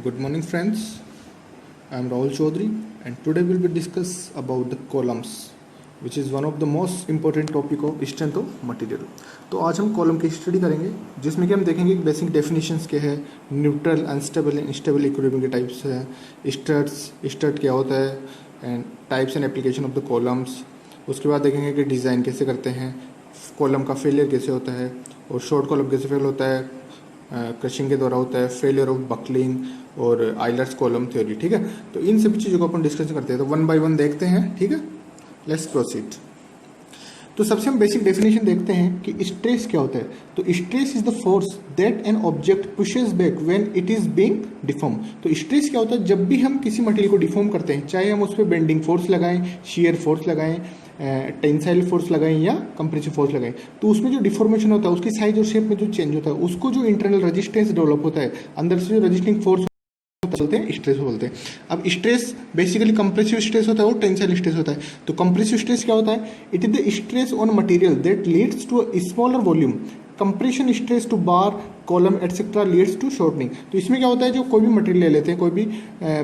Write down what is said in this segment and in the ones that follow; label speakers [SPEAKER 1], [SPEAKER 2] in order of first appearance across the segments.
[SPEAKER 1] Good morning, friends. I am Rahul Chaudhary, and today we will discuss about the columns, which is one of the most important topic of strength of material. तो आज हम column की study करेंगे, जिसमें कि हम देखेंगे कि बेसिक डेफिनेशंस क्या है, न्यूट्रल, अनस्टेबल, इंस्टेबल इक्विलिब्रियम के टाइप्स हैं, स्टर्ट क्या होता है, and types and application of the columns. उसके बाद देखेंगे कि डिज़ाइन कैसे करते हैं, कॉलम का फेलियर कैसे होता है, और शॉर्ट कॉलम कैसे फेल होता है, क्रशिंग के द्वारा होता है, फेलियर ऑफ बकलिंग और आइलर्स कॉलम थ्योरी. ठीक है, तो इन सभी चीज़ों को अपन डिस्कशन करते हैं. तो वन बाय वन देखते हैं. ठीक है, लेट्स प्रोसीड. तो सबसे हम बेसिक डेफिनेशन देखते हैं कि स्ट्रेस क्या होता है. तो stress is the force that an object pushes back when it is being deform. तो स्ट्रेस क्या होता है, जब भी हम किसी मटेरियल को डिफॉर्म करते हैं, चाहे हम उस पर बेंडिंग फोर्स लगाएं, शियर फोर्स लगाएं, टेंसाइल फोर्स लगाएं या कंप्रेसिव फोर्स लगाएं, तो उसमें जो डिफॉर्मेशन होता है, उसकी साइज और शेप में जो चेंज होता है, उसको जो इंटरनल रेजिस्टेंस डेवलप होता है, अंदर से जो रेजिस्टिंग फोर्स बोलते हैं, स्ट्रेस बोलते हैं. अब स्ट्रेस बेसिकली कंप्रेसिव स्ट्रेस होता है और टेंसाइल स्ट्रेस होता है. तो कंप्रेसिव स्ट्रेस क्या होता है, it is the stress on material that leads to a smaller volume. Compression stress to bar, column etcetera leads to shortening. तो इसमें क्या होता है, जो कोई भी मटेरियल ले लेते हैं, कोई भी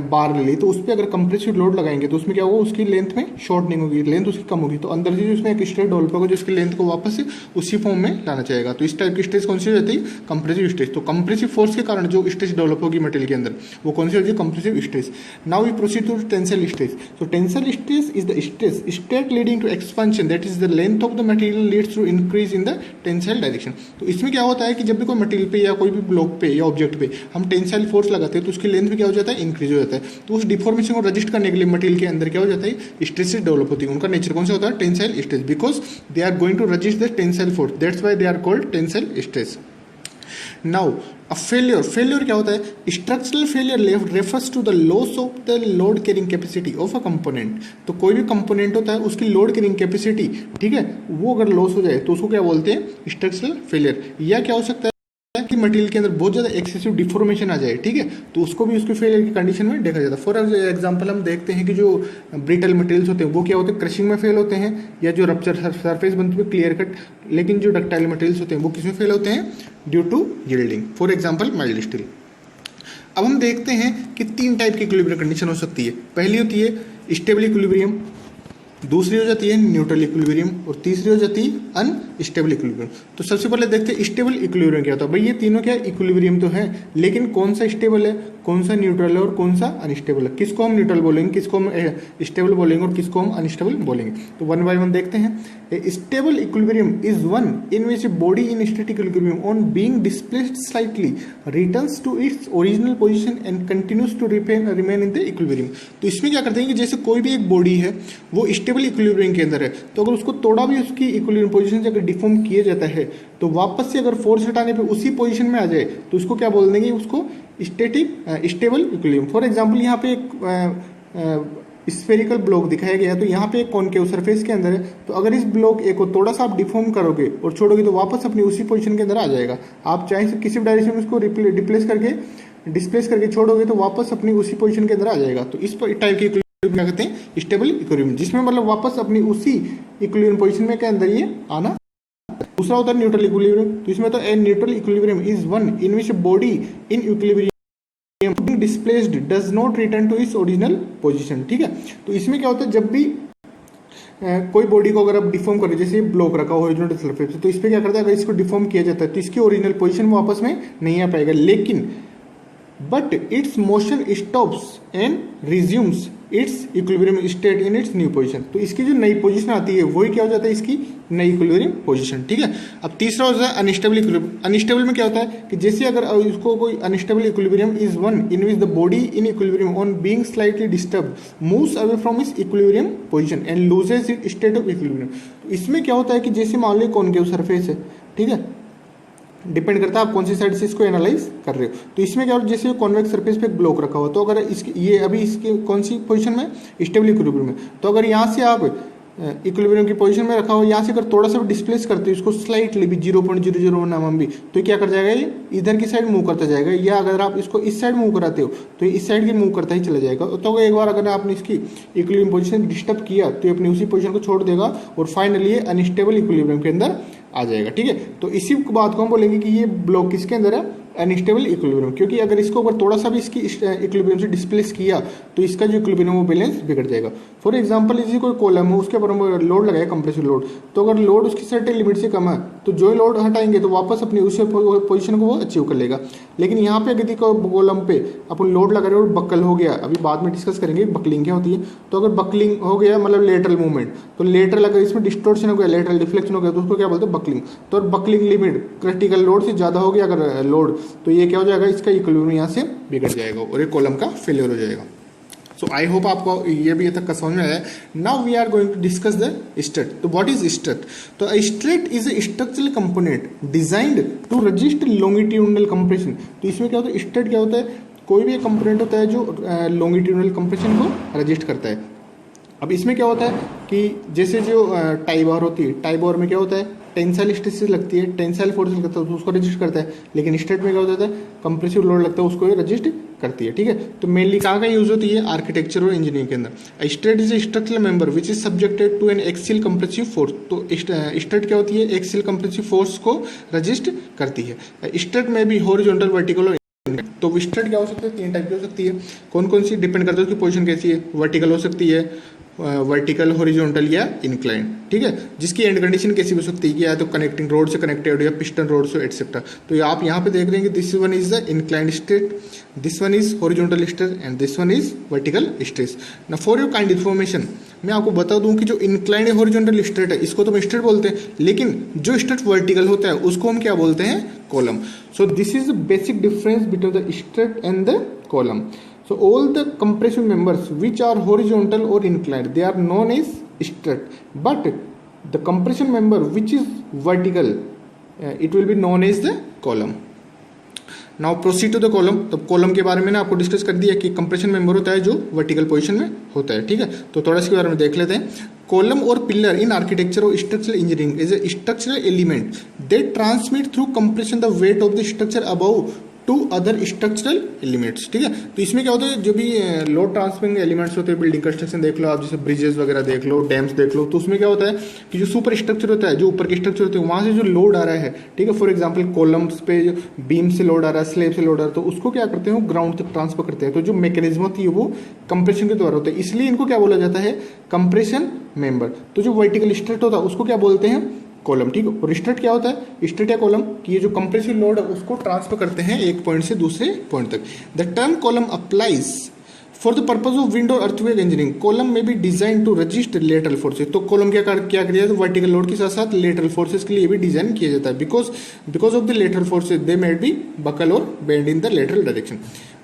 [SPEAKER 1] बार ले ली, तो उस पर अगर कंप्रेसिव लोड लगाएंगे तो उसमें क्या होगा, उसकी लेंथ में शॉर्टनिंग होगी, लेंथ उसकी कम होगी. तो अंदर से जो उसमें एक स्ट्रेस डेवलप होगा, जो उसकी लेंथ को वापस से उसी फॉर्म में लाना चाहेगा. तो इस टाइप की स्ट्रेस कौन सी हो जाती है, कंप्रेसिव स्ट्रेस. तो कंप्रेसिव फोर्स के कारण जो स्ट्रेस डेवलप होगी मटेरियल के अंदर, वो कौन सी होती है, compressive stress. Now we proceed to tensile stress. तो tensile stress is the stress state leading to expansion, that is the length of the material leads to increase in the tensile direction. तो इसमें क्या होता है कि जब भी कोई मटेरियल पे या कोई भी ब्लॉक पे या ऑब्जेक्ट पे हम टेंसाइल फोर्स लगाते हैं, तो उसकी लेंथ में क्या हो जाता है, इंक्रीज हो जाता है. तो उस डिफॉर्मेशन को रजिस्ट करने के लिए मटेरियल के अंदर क्या हो जाता है, स्ट्रेसेस डेवलप होती है. उनका नेचर कौन सा होता है, tensile stress, because they are going to resist the tensile force, that's why they are called tensile stress. Now a failure क्या होता है, structural failure refers to the loss of the load carrying capacity of a component. तो कोई भी component होता है, उसकी load carrying capacity, ठीक है, वो अगर लॉस हो जाए तो उसको क्या बोलते हैं, स्ट्रक्चरल फेलियर. या क्या हो सकता है कि मटेरियल के अंदर बहुत ज़्यादा एक्सेसिव डिफॉर्मेशन आ जाए, ठीक है, तो उसको भी उसके फेलियर की कंडीशन में देखा जाता है. फॉर एग्जांपल हम देखते हैं कि जो ब्रिटल मटेरियल्स होते हैं वो क्या होते हैं, क्रशिंग में फेल होते हैं, या जो रप्चर सरफेस बनती है क्लियर कट. लेकिन जो डक्टाइल मटेरियल्स होते हैं वो किसमें फेल होते हैं, due to yielding. For example mild steel. अब हम देखते हैं कि तीन टाइप की इक्विलिब्रियम कंडीशन हो सकती है. पहली होती है स्टेबल इक्विलिब्रियम, दूसरी हो जाती है न्यूट्रल इक्विलिब्रियम, और तीसरी हो जाती है अनस्टेबल इक्विलिब्रियम. तो सबसे पहले देखते हैं स्टेबल इक्विलिब्रियम क्या होता है. भाई ये तीनों क्या इक्विलिब्रियम तो है, लेकिन कौन सा स्टेबल है, कौन सा न्यूट्रल है और कौन सा अनस्टेबल है. किसको हम न्यूट्रल बोलेंगे, किसको हम स्टेबल बोलेंगे और किसको हम अनस्टेबल बोलेंगे. तो वन बाय वन देखते हैं. Stable equilibrium is one in which body in static equilibrium on being displaced slightly returns to its original position and continues to remain in the equilibrium. तो इसमें क्या करते हैं कि जैसे कोई भी एक बॉडी है, वो स्टेबल इक्विलिब्रियम के अंदर है, तो अगर उसको थोड़ा भी उसकी इक्विलिब्रियम पोजीशन से अगर डिफॉर्म किया जाता है, तो वापस से अगर फोर्स हटाने पे उसी पोजीशन में आ जाए, तो उसको क्या बोल देंगे, उसको स्टेबल इक्विलिब्रियम. फॉर एग्जांपल यहाँ पे एक स्फेरिकल ब्लॉक दिखाया गया है, तो यहाँ पे एक कॉनकेव सरफेस के अंदर है, तो अगर इस ब्लॉक ए को थोड़ा सा आप डिफॉर्म करोगे और छोड़ोगे, तो वापस अपनी उसी पोजीशन के अंदर आ जाएगा. आप चाहे किसी भी डायरेक्शन में उसको डिस्प्लेस करके छोड़ोगे, तो वापस अपनी उसी पोजीशन के अंदर आ जाएगा. तो इस टाइप की क्या कहते हैं, स्टेबल इक्विलिब्रियम, जिसमें मतलब वापस अपनी उसी इक्विलिब्रियम पोजीशन में के अंदर ये आना. दूसरा होता है न्यूट्रल इक्विलिब्रियम. तो इसमें तो a neutral equilibrium is one in which body in equilibrium displaced does not return to its original position. ठीक है, तो इसमें क्या होता है, जब भी कोई बॉडी को अगर आप डिफॉर्म करें, जैसे ब्लॉक रखा हो हॉरिजॉन्टल सरफेस पे, तो इस पे क्या करता है, अगर इसको डिफॉर्म किया जाता है, तो इसकी ओरिजिनल पोजीशन वापस में नहीं आ पाएगा. लेकिन but it's motion stops and resumes it's equilibrium state in its new position. तो इसकी जो नई पोजीशन आती है वही क्या हो जाता है, इसकी नई इक्विलिब्रियम पोजीशन. ठीक है. अब तीसरा होता है अनस्टेबल इक्विलिब्रियम. अनस्टेबल में क्या होता है कि जैसे अगर इसको कोई unstable equilibrium is one in which the body in equilibrium on being slightly disturb moves away from its equilibrium position and loses it's state of equilibrium. तो इसमें क्या होता है कि जैसे मान लो कॉनकेव सरफेस है, ठीक है, डिपेंड करता है आप कौन सी साइड से इसको एनालाइज कर रहे हो. तो इसमें क्या हो, जैसे कॉन्वेक्स सरफेस पे एक ब्लॉक रखा हुआ, तो अगर इसकी ये अभी इसके कौन सी पोजीशन में, स्टेबल इक्विलिब्रियम में, तो अगर यहाँ से आप इक्विलिब्रियम की पोजीशन में रखा हो, यहाँ से अगर थोड़ा सा भी डिस्प्लेस करते हो इसको स्लाइटली भी 0.001 mm भी, तो क्या कर जाएगा, ये इधर की साइड मूव करता जाएगा. या अगर आप इसको इस साइड मूव कराते हो, तो इस साइड की मूव करता ही चला जाएगा. तो एक बार अगर आपने इसकी इक्विलिब्रियम पोजीशन डिस्टर्ब किया, तो ये अपनी उसी पोजीशन को छोड़ देगा और फाइनली ये अनस्टेबल इक्विलिब्रियम के अंदर आ जाएगा. ठीक है, तो इसी बात को हम बोलेंगे कि ये ब्लॉक किसके अंदर है, अनस्टेबल इक्विलिब्रियम, क्योंकि अगर इसको अगर थोड़ा सा भी इसकी इक्विलिब्रियम से डिस्प्लेस किया तो इसका जो इक्विलिब्रियम वो बैलेंस बिगड़ जाएगा। फॉर एग्जांपल इसी कोई कॉलम है, उसके ऊपर हम लोड लगाया कंप्रेसिव लोड, तो अगर लोड उसकी सर्टेन लिमिट से कम है तो जो लोड हटाएंगे तो वापस अपनी उस पोजीशन को वो अचीव कर लेगा। लेकिन यहाँ पे यदि कॉलम पे अपन लोड लगा रहे हो और बक्कल हो गया, अभी बाद में डिस्कस करेंगे बकलिंग क्या होती है, तो अगर बकलिंग हो गया मतलब लेटरल मूवमेंट, तो लेटरल अगर इसमें डिस्टोर्शन हो गया, लेटरल डिफ्लेक्शन हो गया, तो उसको क्या बोलते हैं बकलिंग। तो बकलिंग लिमिट क्रिटिकल लोड से ज़्यादा हो गया अगर लोड, तो ये क्या हो जाएगा, इसका इक्विलिब्रियम यहाँ से बिगड़ जाएगा और ये कॉलम का फेलियर हो जाएगा। सो आई होप आपको ये भी तक का समझ में आया। Now we are going to discuss the strut. तो व्हाट इज स्ट्रट? तो strut is a structural component designed to resist longitudinal compression. तो इसमें क्या होता है, स्ट्रट क्या होता है, कोई भी एक कंपोनेंट होता है जो लॉन्गिट्यूडनल कंप्रेशन को रजिस्ट करता है। अब इसमें क्या होता है कि जैसे जो टाई बार होती है, टाई बार में क्या होता है, टेंसाइल स्ट्रेस लगती है, टेंसाइल फोर्स लगता है तो उसको रजिस्ट करता है। लेकिन स्ट्रट में क्या होता है, कंप्रेसिव लोड लगता है उसको रजिस्ट करती है। ठीक है, तो मेनली कहाँ का यूज होती है, आर्किटेक्चर और इंजीनियरिंग के अंदर। Strut is a structural member which is subjected to an axial compressive force. तो स्ट्रट क्या होती है, एक्सियल कंप्रेसिव फोर्स को रजिस्ट करती है। स्ट्रट में भी हॉरिजॉन्टल, वर्टिकल और तो स्ट्रट क्या हो सकता है, तीन टाइप की हो सकती है। कौन कौन सी, डिपेंड करता है उसकी पोजीशन कैसी है। वर्टिकल हो सकती है, वर्टिकल, हॉरिजॉन्टल या इंक्लाइन। ठीक है, जिसकी एंड कंडीशन कैसी हो सकती है कि या तो कनेक्टिंग रोड से कनेक्टेड या पिस्टन रोड से एटसेट्रा। तो आप यहाँ पे देख रहे हैं कि this one is the inclined straight, this one is horizontal stress and this one is vertical stress. ना फॉर योर काइंड इन्फॉर्मेशन मैं आपको बता दूं कि जो इंक्लाइंड हॉरिजॉन्टल स्ट्रेट है इसको तो हम स्ट्रेट बोलते हैं, लेकिन जो स्ट्रेट वर्टिकल होता है उसको हम क्या बोलते हैं, column. So this is the basic difference between the straight and the column. So all the compressive members which are horizontal or inclined, they are known as strut. But the compression member which is vertical, it will be known as the column. Now proceed to the column. तो column के बारे में ना आपको discuss कर दिया कि compression member होता है जो वर्टिकल पोजीशन में होता है. ठीक है, तो थोड़ा इसके बारे में देख लेते हैं. कॉलम और पिलर इन आर्किटेक्चर और structural engineering is a structural element they transmit through compression the weight of the structure above to other structural elements. ठीक है, तो इसमें क्या होता है, जो भी लोड ट्रांसफरिंग एलिमेंट्स होते हैं, बिल्डिंग कंस्ट्रक्शन देख लो आप, जैसे ब्रिजेस वगैरह देख लो, डैम्स देख लो, तो उसमें क्या होता है कि जो सुपर स्ट्रक्चर होता है, जो ऊपर के स्ट्रक्चर होते हैं, वहां से जो लोड आ रहा है, ठीक है, फॉर एग्जांपल कॉलम्स पे जो बीम से लोड आ रहा है, स्लेब से लोड आ रहा है, तो उसको क्या करते हैं, वो ग्राउंड तक ट्रांसफर करते हैं. तो जो मैकेनिज्म होती है वो कंप्रेशन के द्वारा होता है, इसलिए इनको क्या बोला जाता है, कंप्रेशन मेंबर. तो जो वर्टिकल स्ट्रट होता है उसको क्या बोलते हैं, कॉलम. ठीक है, और स्ट्रट क्या होता है, स्ट्रट या कॉलम कि ये जो कंप्रेसिव लोड है उसको ट्रांसफर करते हैं एक पॉइंट से दूसरे पॉइंट तक. The term column applies for the purpose of wind और earthquake engineering. Column may be design to resist lateral forces. तो कॉलम क्या किया जाता है, वर्टिकल लोड के साथ साथ लेटरल फोर्सेज के लिए भी डिजाइन किया जाता है. Because of the lateral forces they may be buckle और bend in the lateral direction.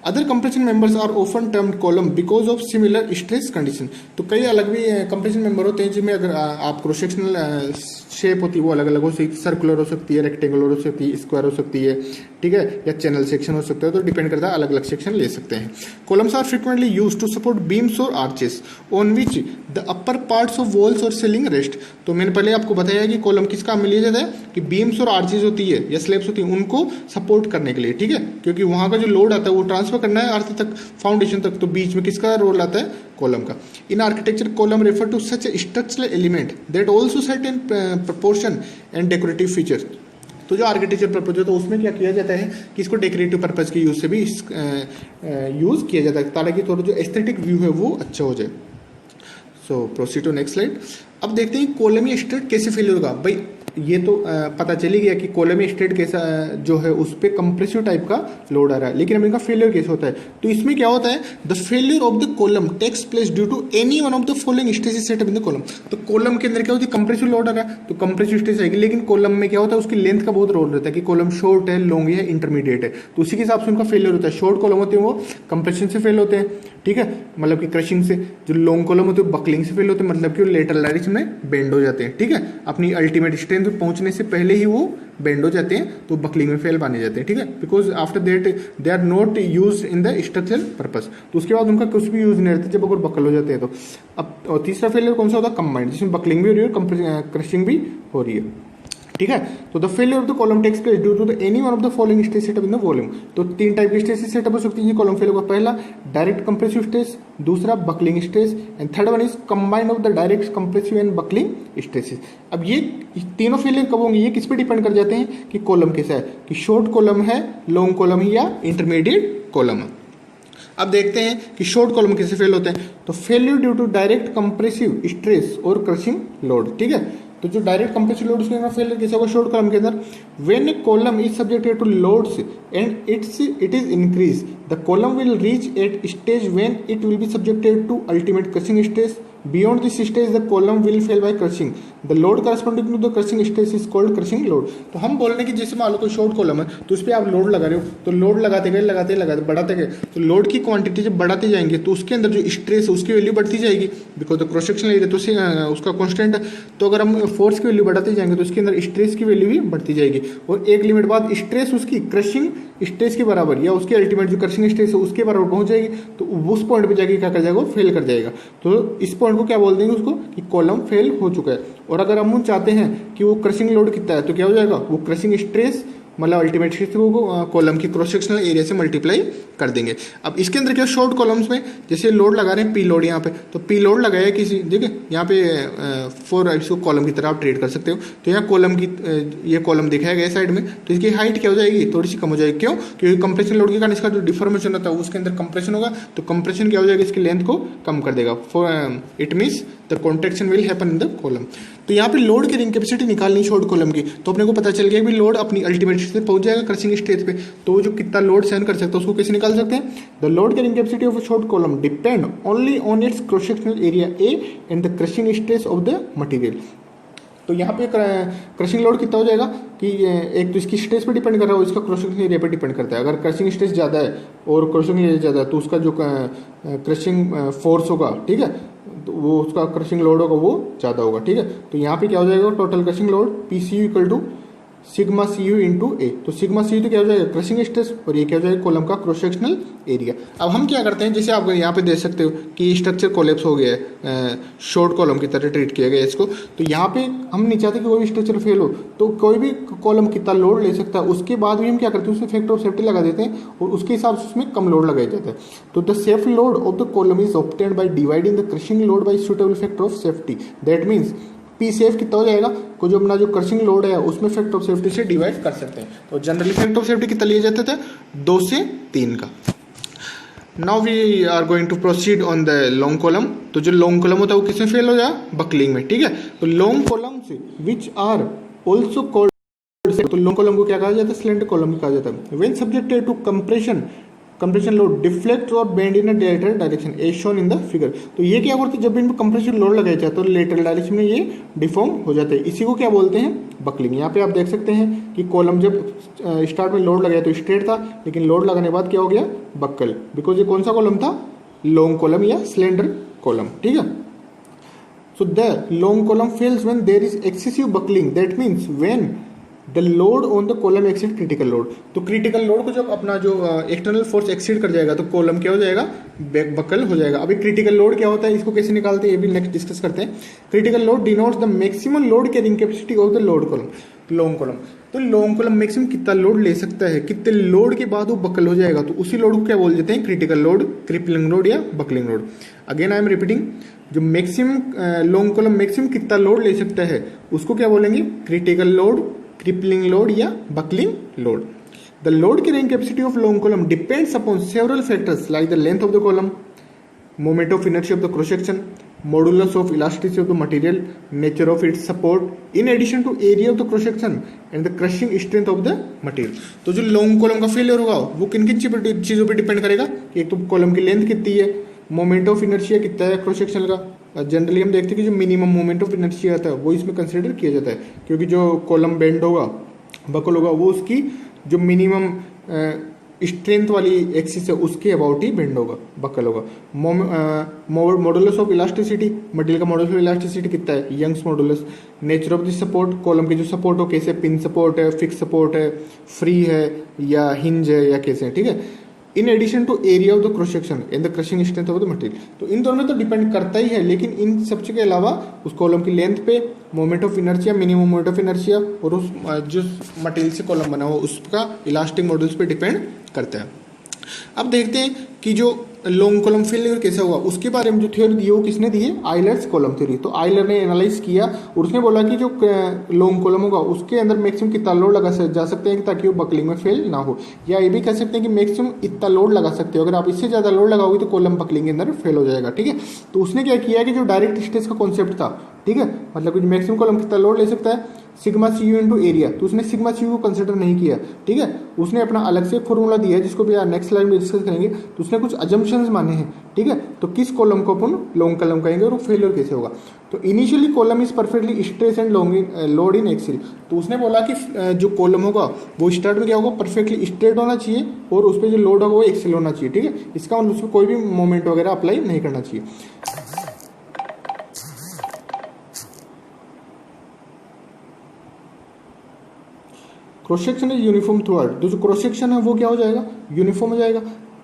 [SPEAKER 1] Other compression members are often termed column because of similar stress condition. तो कई अलग भी कंप्रेशन मेंबर होते हैं जिनमें अगर आप क्रॉस सेक्शनल शेप होती है वो अलग अलग हो सकती है, सर्कुलर हो सकती है, रेक्टेंगुलर हो सकती है, स्क्वायर हो सकती है, ठीक है, या चैनल सेक्शन हो सकता है. तो डिपेंड करता है, अलग अलग सेक्शन ले सकते हैं. Columns are frequently use to support beams और arches on which the upper parts of walls और सीलिंग रेस्ट. तो मैंने पहले आपको बताया कि कॉलम किस काम में लिया जाता है कि बीम्स और आर्चेस होती है या स्लैब्स होती है उनको सपोर्ट करने के लिए. ठीक है, क्योंकि वहां का जो लोड आता है वो ट्रांसफर करना है अर्थ तक, फाउंडेशन तक, तो बीच में किसका रोल आता है, कॉलम का. In architecture column refer to such a structural element that also set in proportion and decorative features. तो जो आर्किटेक्चर पर्पज होता है उसमें क्या किया जाता है कि इसको डेकोरेटिव पर्पज के यूज से भी यूज किया जाता है ताकि थोड़ा जो एस्थेटिक व्यू है वो अच्छा हो जाए. सो प्रोसीड टू नेक्स्ट स्लाइड. अब देखते हैं कॉलम या स्ट्रेट कैसे फेलियर होगा. भाई ये तो पता चली गया कि कॉलम या स्ट्रेट कैसा जो है उस पर कंप्रेसिव टाइप का लोड आ रहा है, लेकिन अब इनका फेलियर कैसे होता है. तो इसमें क्या होता है, the failure of the column takes place due to any one of the following stresses set up in the column. तो कॉलम के अंदर क्या होती है, कंप्रेसिव लोड आ रहा है तो कंप्रेसिव स्ट्रेस आएगी, लेकिन कॉलम में क्या होता है उसकी लेंथ का बहुत रोल रहता है कि कॉलम शॉर्ट है, लॉन्ग है, इंटरमीडिएट है, तो उसी के हिसाब से उनका फेलियर होता है. शॉर्ट कॉलम होते हैं वो कंप्रेशन से फेल होते हैं, ठीक है, मतलब कि क्रशिंग से. जो लॉन्ग कॉलम होते हैं बकलिंग से फेल होते हैं, मतलब कि वो लेटरल डायरेक्शन में बेंड हो जाते हैं. ठीक है, अपनी अल्टीमेट स्ट्रेंथ पे पहुंचने से पहले ही वो बेंड हो जाते हैं, तो बकलिंग में फेल माने जाते हैं. ठीक है, because after that they are not use in the structural purpose. तो उसके बाद उनका कुछ भी यूज नहीं रहता जब अगर बकल हो जाते हैं तो. अब और तीसरा फेलियर कौन सा होता है, कंबाइंड, जिसमें बकलिंग भी हो रही है और क्रशिंग भी हो रही है. ठीक है। तो the failure of the column takes place due to the any one of the following stage setup in the volume. तो तीन टाइप की स्टेज सेटअप हो सकती है कॉलम फेल होगा। पहला डायरेक्ट कंप्रेसिव स्टेज, दूसरा buckling stage and third one is combined of the direct compressive and buckling stages. अब ये तीनों फेलियर कब होंगे, ये किस पे डिपेंड कर जाते हैं कि कॉलम कैसा है, कि शॉर्ट कॉलम है, लॉन्ग कॉलम है या इंटरमीडिएट कॉलम है। अब देखते हैं कि शॉर्ट कॉलम कैसे फेल होते हैं। तो failure due to direct compressive stress और क्रशिंग लोड, ठीक है। तो जो डायरेक्ट कंप्रेसिव लोड उसके फेलियर कैसे होगा शॉर्ट कॉलम के अंदर, when a column is subjected to loads and it is increase the column will reach at stage when it will be subjected to ultimate crushing stage. Beyond this stage, the column will fail by crushing. The load corresponding to the crushing stage is called crushing load. तो हम बोल रहे हैं कि जैसे मान लो कोई short column है तो उस पर आप लोड लगा रहे हो, तो लोड लगाते गए बढ़ाते गए, तो लोड की क्वांटिटी जब बढ़ाते जाएंगे तो उसके अंदर जो स्ट्रेस है उसकी वैल्यू बढ़ती जाएगी, because the cross sectional area तो उसका कॉन्स्टेंट है। तो अगर हम फोर्स की वैल्यू बढ़ाते जाएंगे तो उसके अंदर स्ट्रेस की वैल्यू भी बढ़ती जाएगी, और एक लिमिट बाद स्ट्रेस उसकी क्रशिंग स्ट्रेस के बराबर या उसके अल्टीमेट जो क्रशिंग स्ट्रेस है उसके बराबर पहुंच जाएगी। तो उस पॉइंट पे जाके क्या कर जाएगा, फेल कर जाएगा। तो इस पॉइंट को क्या बोल देंगे उसको कि कॉलम फेल हो चुका है। और अगर हम चाहते हैं कि वो क्रशिंग लोड कितना है तो क्या हो जाएगा, वो क्रशिंग स्ट्रेस मतलब अल्टीमेट स्ट्रेस को कॉलम की क्रॉस सेक्शनल एरिया से मल्टीप्लाई कर देंगे। अब इसके अंदर क्या शॉर्ट कॉलम्स में जैसे लोड लगा रहे हैं पी लोड, यहाँ पे तो पी लोड लगाया किसी, ठीक है, यहाँ पे फोर इसको कॉलम की तरह आप ट्रीट कर सकते हो। तो यहाँ कॉलम की ये कॉलम दिखाया गया साइड में, तो इसकी हाइट क्या हो जाएगी, थोड़ी सी कम हो जाएगी। क्यों, क्योंकि कंप्रेशन लोड के कारण इसका जो डिफॉर्मेशन होता है उसके अंदर कंप्रेशन होगा, तो कंप्रेशन क्या हो जाएगा, इसकी लेंथ को कम कर देगा। It means the contraction will happen in the column. तो यहाँ पे लोड की रिंग कैपेसिटी निकालनी शॉर्ट कॉलम की, तो अपने को पता चल गया कि लोड अपनी अल्टीमेट स्टेज पे पहुंच जाएगा क्रशिंग स्टेज पे, तो वो जो कितना लोड सहन कर सकता है उसको कैसे निकाल सकते हैं। The load carrying capacity of a short column depend only on it's cross sectional area A and the crushing stress of the material. तो यहाँ पे क्रशिंग लोड कितना हो जाएगा कि एक तो इसकी स्ट्रेस पे डिपेंड कर रहा है और इसका क्रॉस सेक्शनल एरिया पे डिपेंड करता है। अगर क्रशिंग स्ट्रेस ज़्यादा है और क्रशिंग एरिया ज़्यादा है तो उसका जो क्रशिंग फोर्स होगा, ठीक है, तो वो उसका क्रशिंग लोड होगा वो ज़्यादा होगा, ठीक है। तो यहाँ पे क्या हो जाएगा, total crushing load P C U equal to sigma C you into A. तो सिग्मा सी यू तो क्या हो जाएगा, क्रशिंग स्ट्रेस, और ये क्या हो जाएगा, कॉलम का क्रॉस सेक्शनल एरिया। अब हम क्या करते हैं, जैसे आप यहाँ पे देख सकते हो कि स्ट्रक्चर कोलैप्स हो गया है, शॉर्ट कॉलम की तरह ट्रीट किया गया इसको। तो यहाँ पे हम नहीं चाहते कि कोई भी स्ट्रक्चर फेल हो, तो कोई भी कॉलम कितना लोड ले सकता है उसके बाद भी हम क्या करते हैं, उसमें फैक्टर ऑफ सेफ्टी लगा देते हैं और उसके हिसाब से उसमें कम लोड लगाया जाता है। तो the safe load of the column is obtained by dividing the crushing load bye suitable factor of safety. That means P safe कितना हो जाएगा, को जो अपना जो क्रशिंग लोड है उसमें फैक्टर ऑफ सेफ्टी से डिवाइड कर सकते हैं। तो जनरली फैक्टर ऑफ सेफ्टी कितना लिया जाता था, 2 से 3 का। Now we are going to proceed on the long column. तो जो लॉन्ग कॉलम होता है वो किसमें फेल हो जाए, बकलिंग में, ठीक है। तो long columns which are also called, तो लॉन्ग कॉलम को क्या कहा जाता है, स्लेंडर कॉलम कहा जाता है। When subjected to compression load deflect और bend in a lateral direction as shown in the figure. तो ये क्या करते हैं, जब इन पर कंप्रेशन लोड लगाया जाता है तो लेटरल डायरेक्शन में ये डिफॉर्म हो जाते हैं, इसी को क्या बोलते हैं, बकलिंग। यहाँ पे आप देख सकते हैं कि कॉलम जब स्टार्ट में लोड लगाया तो स्ट्रेट था, लेकिन लोड लगाने के बाद क्या हो गया, बक्कल, बिकॉज ये कौन सा कॉलम था, लॉन्ग कॉलम या स्लेंडर कॉलम, ठीक है। So the long column fails when there is excessive buckling, that means when the load on the column exceed critical load. तो क्रिटिकल लोड को जब अपना जो एक्सटर्नल फोर्स एक्सीड कर जाएगा तो कॉलम क्या हो जाएगा, बकल हो जाएगा। अभी क्रिटिकल लोड क्या होता है, इसको कैसे निकालते हैं ये भी नेक्स्ट डिस्कस करते हैं। Critical load denotes the maximum load carrying capacity of the load column, long column. तो लॉन्ग कॉलम मैक्सिमम कितना लोड ले सकता है, कितने लोड के बाद वो बकल हो जाएगा, तो उसी लोड को क्या बोल देते हैं, क्रिटिकल लोड, क्रिपलिंग लोड या buckling load. Again I am repeating, जो मैक्सिमम लॉन्ग कॉलम मैक्सिमम कितना लोड ले सकता है उसको क्या बोलेंगे, क्रिटिकल लोड, क्रिपलिंग लोड या buckling load. The load carrying capacity of long column depends upon several factors like the length of the column, moment of inertia of the cross section, modulus of elasticity of the material, nature of its support, in addition to area of the cross section and the crushing strength of the material। तो जो long column का failure होगा वो किन किन चीज़ों पे depend करेगा, एक तो कॉलम की लेंथ कितनी है, मोमेंट ऑफ इनर्शिया कितना है क्रॉस सेक्शन का। जनरली हम देखते हैं कि जो मिनिमम मोमेंट ऑफ इनर्शिया आता है वो इसमें कंसिडर किया जाता है, क्योंकि जो कॉलम बेंड होगा, बकल होगा, वो उसकी जो मिनिमम स्ट्रेंथ वाली एक्सिस है उसके अबाउट ही बेंड होगा, बकल होगा। मॉडुलस ऑफ इलास्टिसिटी, मटेरियल का मॉडुलस ऑफ इलास्टिसिटी कितना है, Young's modulus. Nature of the support, column की जो सपोर्ट हो कैसे, पिन सपोर्ट है, फिक्स सपोर्ट है, फ्री है या हिंज है या कैसे है, ठीक है। In addition to area of the cross section and the crushing strength of the material. तो इन दोनों में तो डिपेंड करता ही है, लेकिन इन सबसे के अलावा उस कॉलम की लेंथ पे moment of inertia, minimum moment of inertia और उस जो मटेरियल से कॉलम बना हुआ उसका इलास्टिक मॉड्यूल्स पे डिपेंड करता है। अब देखते हैं कि जो लॉन्ग कॉलम फेलियर कैसा हुआ, उसके बारे में जो थ्योरी दी है वो किसने दी है, आइलर्स कॉलम थ्योरी। तो आइलर ने एनालाइज किया और उसने बोला कि जो लॉन्ग कॉलम होगा उसके अंदर मैक्सिमम कितना लोड लगा जा सकते हैं ताकि वो बकलिंग में फेल ना हो, या ये भी कह सकते हैं कि मैक्सिमम इतना लोड लगा सकते हो, अगर आप इससे ज़्यादा लोड लगाओगे तो कॉलम बकलिंग के अंदर फेल हो जाएगा। ठीक है, तो उसने क्या किया कि जो डायरेक्ट स्ट्रेस का कॉन्सेप्ट था, ठीक है, मतलब कि मैक्सिमम कॉलम कितना लोड ले सकता है, sigma C you into area, तो उसने सिग्मा सी यू को कंसिडर नहीं किया। ठीक है, उसने अपना अलग से फॉर्मूला दिया है जिसको भी नेक्स्ट स्लाइड में डिस्कस करेंगे। तो उसने कुछ अजम्पशंस माने हैं। ठीक है, तो किस कॉलम को अपन लॉन्ग कॉलम कहेंगे और वो फेलियर कैसे होगा। तो initially column is perfectly stress and load in axial. तो उसने बोला कि जो कॉलम होगा वो स्टार्ट में क्या होगा, परफेक्टली स्ट्रेट होना चाहिए और उस पर जो लोड होगा वो एक्सिल होना चाहिए। ठीक है, इसका मतलब उसमें कोई भी मोमेंट वगैरह अप्लाई नहीं करना चाहिए। Cross section is uniform throughout, जो क्रॉस सेक्शन है वो क्या हो जाएगा, यूनिफॉर्म हो जाएगा।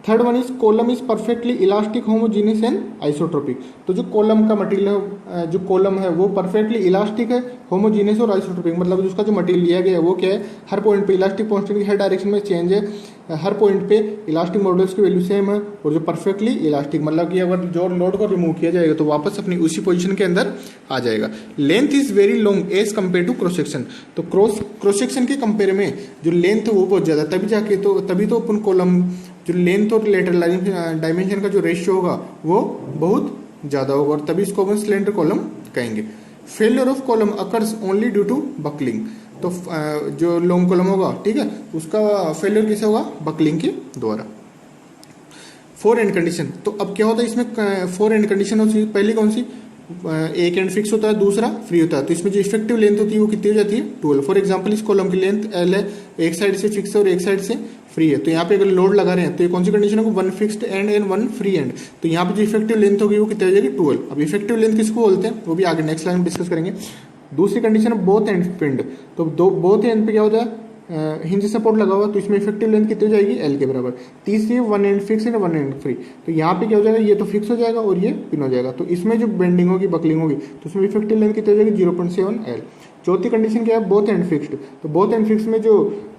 [SPEAKER 1] Third one is column is perfectly elastic homogeneous and isotropic. तो जो कॉलम का मटेरियल है, जो कॉलम है वो परफेक्टली इलास्टिक है, होमोजीनियस और आइसोट्रोपिक, मतलब उसका जो मटेरियल लिया गया है वो क्या है, हर पॉइंट पे इलास्टिक कांस्टेंट की हर डायरेक्शन में चेंज है, हर पॉइंट पे इलास्टिक मॉड्यूल्स की वैल्यू सेम है, और जो परफेक्टली इलास्टिक मतलब कि अगर जो लोड को रिमूव किया जाएगा तो वापस अपनी उसी पोजीशन के अंदर आ जाएगा। Length is very long as compare to cross section. तो क्रॉस सेक्शन के कंपेयर में जो लेंथ है वो बहुत ज़्यादा, तभी तो अपन कॉलम जो लेंथ और लेटरल डायमेंशन का जो रेशियो होगा वो बहुत ज़्यादा होगा, और तभी इसको अपन स्लेंडर कॉलम कहेंगे। Failure of column occurs only due to buckling. तो जो लॉन्ग कॉलम होगा, ठीक है, उसका फेलियर कैसे होगा, बकलिंग के द्वारा। फोर एंड कंडीशन, तो अब क्या होता है इसमें, फोर एंड कंडीशन होती है। पहली कौन सी, एक एंड फिक्स होता है, दूसरा फ्री होता है। तो इसमें जो इफेक्टिव लेंथ होती है वो कितनी हो जाती है, 12। फॉर एग्जांपल इस कॉलम की लेंथ एल है, एक साइड से फिक्स है और एक साइड से फ्री है। तो यहाँ पे अगर लोड लगा रहे हैं तो ये कौन सी कंडीशन होगी, one fixed and and one free and. तो यहाँ पे जो इफेक्टिव लेंथ होगी वो कितनी हो जाएगी, 12। अब इफेक्टिव लेंथ किसको बोलते हैं वो भी आगे नेक्स्ट लाइन में डिस्कस करेंगे। दूसरी कंडीशन है बोथ एंड पिंड। तो बोथ एंड पे क्या होता है, हिंज सपोर्ट लगा हुआ, तो इसमें इफेक्टिव लेंथ कितनी हो जाएगी, एल के बराबर। तीसरी one and fix and one and free. तो यहाँ पे क्या हो जाएगा, ये तो फिक्स हो जाएगा और ये पिन हो जाएगा। तो इसमें जो बेंडिंग होगी, बकलिंग होगी, तो उसमें इफेक्टिव लेंथ कितनी हो जाएगी, 0.7 एल। चौथी कंडीशन क्या है, बोथ एंड फिक्स्ड। तो बोथ एंड फिक्स में जो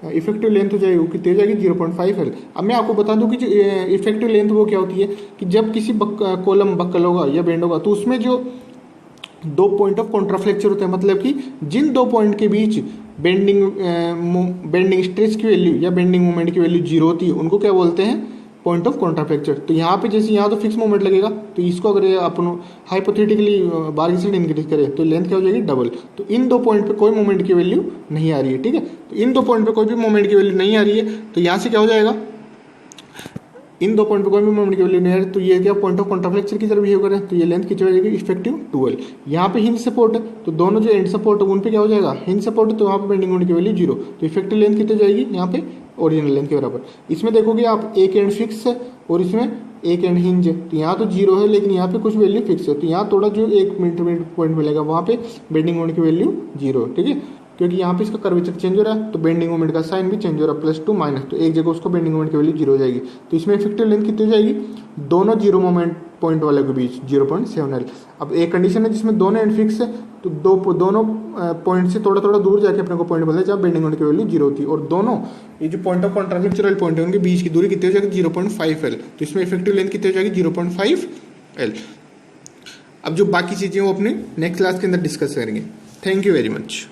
[SPEAKER 1] इफेक्टिव लेंथ हो जाएगी वो कितनी हो जाएगी, 0.5 एल। अब मैं आपको बता दूं कि जो इफेक्टिव लेंथ वो क्या होती है कि जब किसी कॉलम बक्कल होगा या बेंड होगा तो उसमें जो दो पॉइंट ऑफ कॉन्ट्राफ्लेक्चर होते हैं, मतलब कि जिन दो पॉइंट के बीच बेंडिंग स्ट्रेस की वैल्यू या बेंडिंग मोमेंट की वैल्यू 0 होती है उनको क्या बोलते हैं, पॉइंट ऑफ कॉन्ट्राफ्लेक्चर। तो यहाँ पे जैसे यहाँ तो फिक्स मोमेंट लगेगा, तो इसको अगर अपन हाइपोथेटिकली बार की साइड इंक्रीज करें तो लेंथ क्या हो जाएगी, डबल। तो इन दो पॉइंट पे कोई मोमेंट की वैल्यू नहीं आ रही है। ठीक है, तो इन दो पॉइंट पे कोई भी मोमेंट की वैल्यू नहीं आ रही है, तो यहाँ से क्या हो जाएगा, इन दो पॉइंट पे कोई भी मोमेंट की वैल्यू नहीं आ रही, तो ये क्या पॉइंट ऑफ कॉन्ट्राफ्लेक्चर की तरह बिहेव करें, तो ये लेंथ कितनी हो जाएगी, इफेक्टिव 12। यहाँ पे हिंज सपोर्ट है, तो दोनों जो एंड सपोर्ट है उन पे क्या हो जाएगा, हिंज सपोर्ट, तो वहाँ पे बेंडिंग मोमेंट की वैल्यू 0। तो इफेक्टिव लेंथ कितनी हो जाएगी यहाँ पे, ओरिजिनल लेंथ के बराबर। इसमें देखोगे आप एक एंड फिक्स है और इसमें एक एंड हिंज है, तो यहाँ तो 0 है लेकिन यहाँ पे कुछ वैल्यू फिक्स है, तो यहाँ थोड़ा जो एक मिनट पॉइंट मिलेगा वहाँ पे बेंडिंग मोमेंट की वैल्यू 0। ठीक है, क्योंकि यहाँ पे इसका कर्वेचर चेंज हो रहा है तो बेंडिंग मोमेंट का साइन भी चेंज हो रहा है, प्लस टू माइनस, तो एक जगह उसको बेंडिंग मोमेंट की वैल्यू 0 हो जाएगी। तो इसमें इफेक्टिव लेंथ कितनी हो जाएगी, दोनों 0 मोमेंट पॉइंट वाले के बीच 0.7 एल। अब एक कंडीशन है जिसमें दोनों एंड फिक्स है, तो दोनों पॉइंट से थोड़ा थोड़ा दूर जाके अपने को पॉइंट मिलता है जहाँ बेंडिंग मोमेंट की वैल्यू 0 होती है, और दोनों ये जो पॉइंट ऑफ कॉन्ट्राफ्लेक्चर वाले पॉइंट है उनके बीच की दूरी कितनी हो जाएगी, 0.5 एल। तो इसमें इफेक्टिव लेंथ कितनी हो जाएगी, 0.5 एल। अब जो बाकी चीज़ें वो अपने नेक्स्ट क्लास के अंदर डिस्कस करेंगे। Thank you very much.